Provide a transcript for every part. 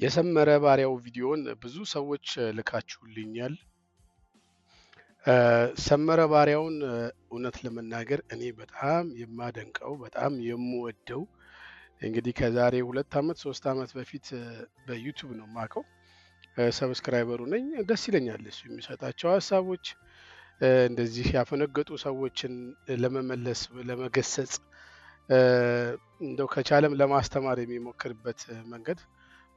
የሰመረ ባሪያው ቪዲዮን ብዙ ሰዎች ልካችሁልኛል። ሰመረ ባሪያውን እውነት ለመናገር እኔ በጣም የማደንቀው በጣም የምወደው እንግዲህ ከዛሬ 2 ዓመት 3 ዓመት በፊት በዩቲዩብ ነው የማውቀው። ሰብስክራይበሩ ነኝ። ደስ ይለኛል እሱ የሚሰጣቸው ሀሳቦች እንደዚህ ያፈነገጡ ሰዎችን ለመመለስ ለመገሰጽ እንደው ከቻለም ለማስተማር የሚሞክርበት መንገድ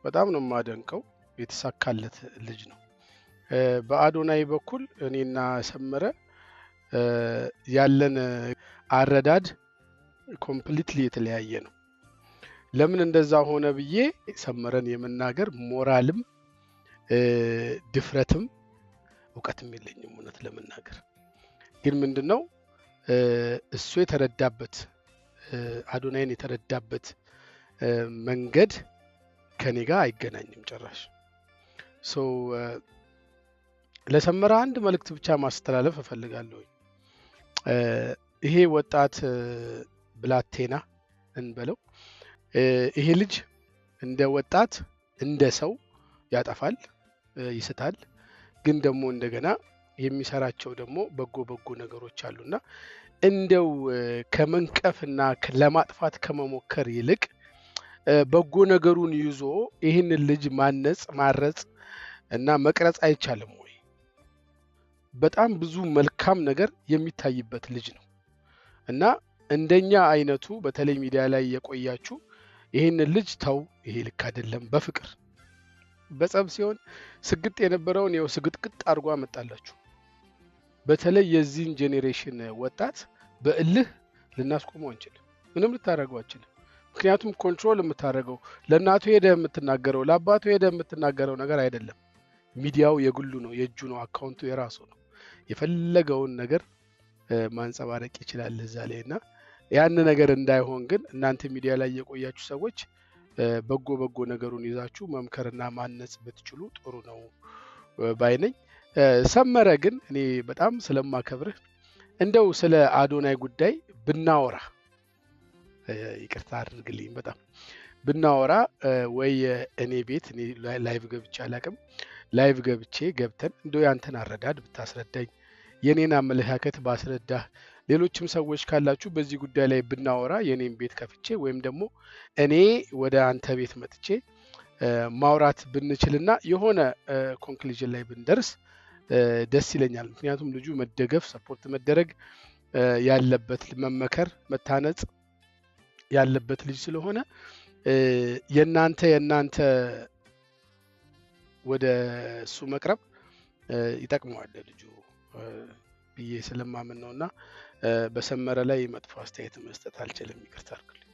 በጣም ነው የማደንቀው። የተሳካለት ልጅ ነው። በአዶናይ በኩል እኔና ሰመረ ያለን አረዳድ ኮምፕሊትሊ የተለያየ ነው። ለምን እንደዛ ሆነ ብዬ ሰመረን የመናገር ሞራልም ድፍረትም እውቀትም የለኝም። እውነት ለመናገር ግን ምንድነው እሱ የተረዳበት አዶናይን የተረዳበት መንገድ ከኔ ጋር አይገናኝም ጭራሽ። ለሰመረ አንድ መልእክት ብቻ ማስተላለፍ እፈልጋለሁ። ይሄ ወጣት ብላቴና እንበለው ይሄ ልጅ እንደ ወጣት እንደ ሰው ያጠፋል፣ ይስታል። ግን ደግሞ እንደገና የሚሰራቸው ደግሞ በጎ ነገሮች አሉና እንደው ከመንቀፍና ለማጥፋት ከመሞከር ይልቅ በጎ ነገሩን ይዞ ይህንን ልጅ ማነጽ ማረጽ እና መቅረጽ አይቻልም ወይ? በጣም ብዙ መልካም ነገር የሚታይበት ልጅ ነው እና እንደኛ አይነቱ በተለይ ሚዲያ ላይ የቆያችሁ ይህንን ልጅ ተው፣ ይሄ ልክ አይደለም፣ በፍቅር በጸብ ሲሆን ስግጥ የነበረውን ይኸው ስግጥቅጥ አድርጎ አመጣላችሁ። በተለይ የዚህን ጄኔሬሽን ወጣት በእልህ ልናስቆመው አንችልም፣ ምንም ልታደርገው አንችልም። ምክንያቱም ኮንትሮል የምታደርገው ለእናቱ ሄደ የምትናገረው ለአባቱ ሄደ የምትናገረው ነገር አይደለም። ሚዲያው የግሉ ነው፣ የእጁ ነው፣ አካውንቱ የራሱ ነው። የፈለገውን ነገር ማንጸባረቅ ይችላል እዛ ላይ እና ያን ነገር እንዳይሆን ግን እናንተ ሚዲያ ላይ የቆያችሁ ሰዎች በጎ ነገሩን ይዛችሁ መምከርና ማነጽ ብትችሉ ጥሩ ነው ባይነኝ። ሰመረ ግን እኔ በጣም ስለማከብርህ እንደው ስለ አዶናይ ጉዳይ ብናወራ ይቅርታ አድርግልኝ፣ በጣም ብናወራ ወይ እኔ ቤት እኔ ላይቭ ገብቼ አላቅም፣ ላይቭ ገብተን እንደው ያንተን አረዳድ ብታስረዳኝ የኔን አመለካከት ባስረዳህ፣ ሌሎችም ሰዎች ካላችሁ በዚህ ጉዳይ ላይ ብናወራ የኔን ቤት ከፍቼ ወይም ደግሞ እኔ ወደ አንተ ቤት መጥቼ ማውራት ብንችልና የሆነ ኮንክሉዥን ላይ ብንደርስ ደስ ይለኛል። ምክንያቱም ልጁ መደገፍ ሰፖርት መደረግ ያለበት መመከር መታነጽ ያለበት ልጅ ስለሆነ የናንተ ወደ እሱ መቅረብ ይጠቅመዋል ልጁ ብዬ ስለማምን ነውና በሰመረ ላይ መጥፎ አስተያየት መስጠት አልችልም። ይቅርታ አድርጉልኝ።